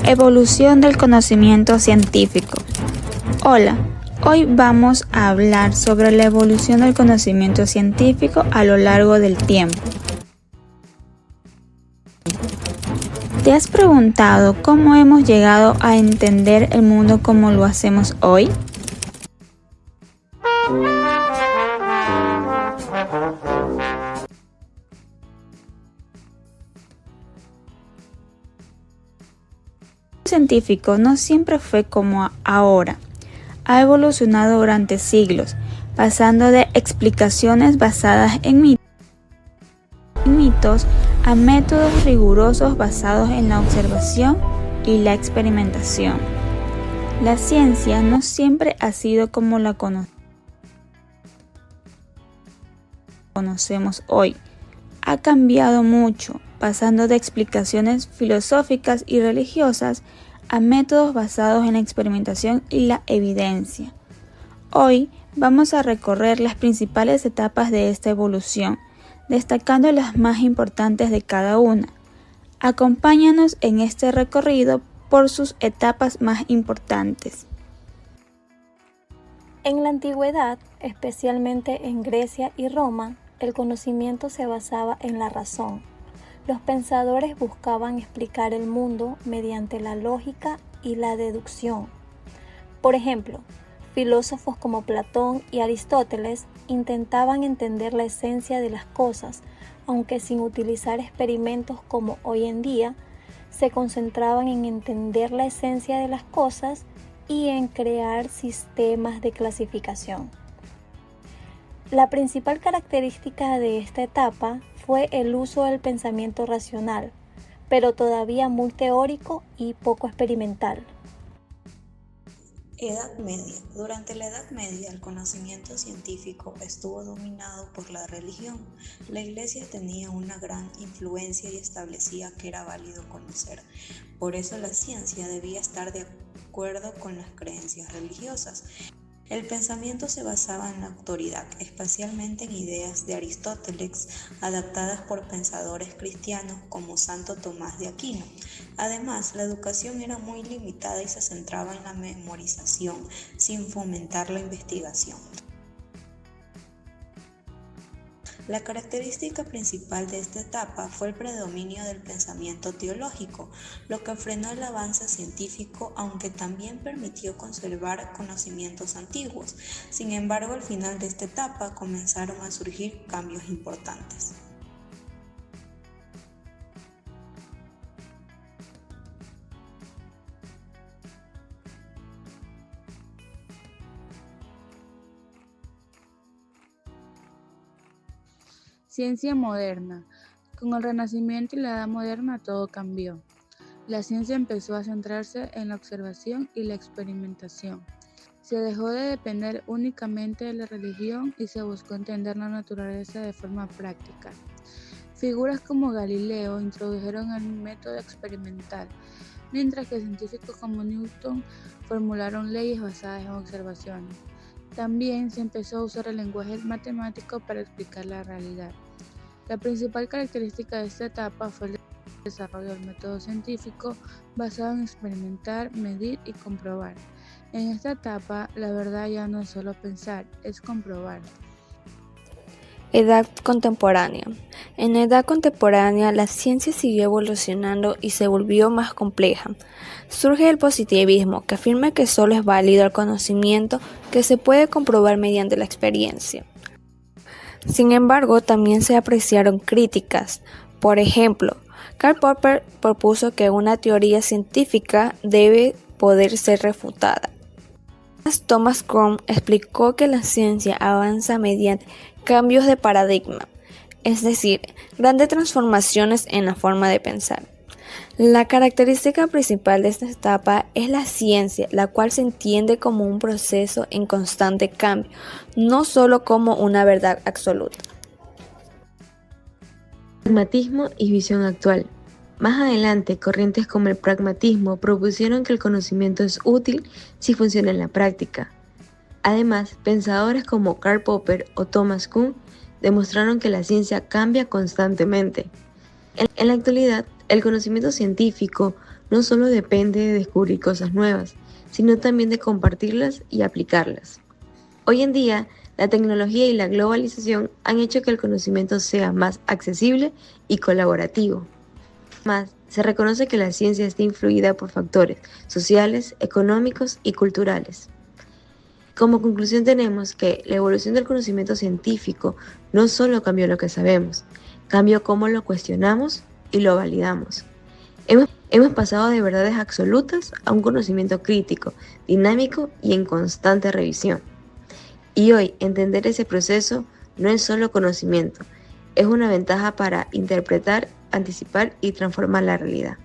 Evolución del conocimiento científico. Hola, hoy vamos a hablar sobre la evolución del conocimiento científico a lo largo del tiempo. ¿Te has preguntado cómo hemos llegado a entender el mundo como lo hacemos hoy? El científico no siempre fue como ahora. Ha evolucionado durante siglos, pasando de explicaciones basadas en mitos a métodos rigurosos basados en la observación y la experimentación. La ciencia no siempre ha sido como la conocemos hoy. Ha cambiado mucho, pasando de explicaciones filosóficas y religiosas a métodos basados en la experimentación y la evidencia. Hoy vamos a recorrer las principales etapas de esta evolución, destacando las más importantes de cada una. Acompáñanos en este recorrido por sus etapas más importantes. En la antigüedad, especialmente en Grecia y Roma, el conocimiento se basaba en la razón. Los pensadores buscaban explicar el mundo mediante la lógica y la deducción. Por ejemplo, filósofos como Platón y Aristóteles intentaban entender la esencia de las cosas, aunque sin utilizar experimentos como hoy en día, se concentraban en entender la esencia de las cosas y en crear sistemas de clasificación. La principal característica de esta etapa fue el uso del pensamiento racional, pero todavía muy teórico y poco experimental. Edad Media. Durante la Edad Media, el conocimiento científico estuvo dominado por la religión. La Iglesia tenía una gran influencia y establecía que era válido conocer. Por eso la ciencia debía estar de acuerdo con las creencias religiosas. El pensamiento se basaba en la autoridad, especialmente en ideas de Aristóteles, adaptadas por pensadores cristianos como Santo Tomás de Aquino. Además, la educación era muy limitada y se centraba en la memorización, sin fomentar la investigación. La característica principal de esta etapa fue el predominio del pensamiento teológico, lo que frenó el avance científico, aunque también permitió conservar conocimientos antiguos. Sin embargo, al final de esta etapa comenzaron a surgir cambios importantes. Ciencia moderna. Con el Renacimiento y la Edad Moderna todo cambió. La ciencia empezó a centrarse en la observación y la experimentación. Se dejó de depender únicamente de la religión y se buscó entender la naturaleza de forma práctica. Figuras como Galileo introdujeron el método experimental, mientras que científicos como Newton formularon leyes basadas en observaciones. También se empezó a usar el lenguaje matemático para explicar la realidad. La principal característica de esta etapa fue el desarrollo del método científico basado en experimentar, medir y comprobar. En esta etapa, la verdad ya no es solo pensar, es comprobar. Edad contemporánea. En la edad contemporánea, la ciencia siguió evolucionando y se volvió más compleja. Surge el positivismo, que afirma que solo es válido el conocimiento que se puede comprobar mediante la experiencia. Sin embargo, también se apreciaron críticas. Por ejemplo, Karl Popper propuso que una teoría científica debe poder ser refutada. Thomas Kuhn explicó que la ciencia avanza mediante cambios de paradigma, es decir, grandes transformaciones en la forma de pensar. La característica principal de esta etapa es la ciencia, la cual se entiende como un proceso en constante cambio, no solo como una verdad absoluta. Pragmatismo y visión actual. Más adelante, corrientes como el pragmatismo propusieron que el conocimiento es útil si funciona en la práctica. Además, pensadores como Karl Popper o Thomas Kuhn demostraron que la ciencia cambia constantemente. En la actualidad, El conocimiento científico no solo depende de descubrir cosas nuevas, sino también de compartirlas y aplicarlas. Hoy en día, la tecnología y la globalización han hecho que el conocimiento sea más accesible y colaborativo. Además, se reconoce que la ciencia está influida por factores sociales, económicos y culturales. Como conclusión tenemos que la evolución del conocimiento científico no solo cambió lo que sabemos, cambió cómo lo cuestionamos y lo validamos. Hemos pasado de verdades absolutas a un conocimiento crítico, dinámico y en constante revisión. Y hoy entender ese proceso no es solo conocimiento, es una ventaja para interpretar, anticipar y transformar la realidad.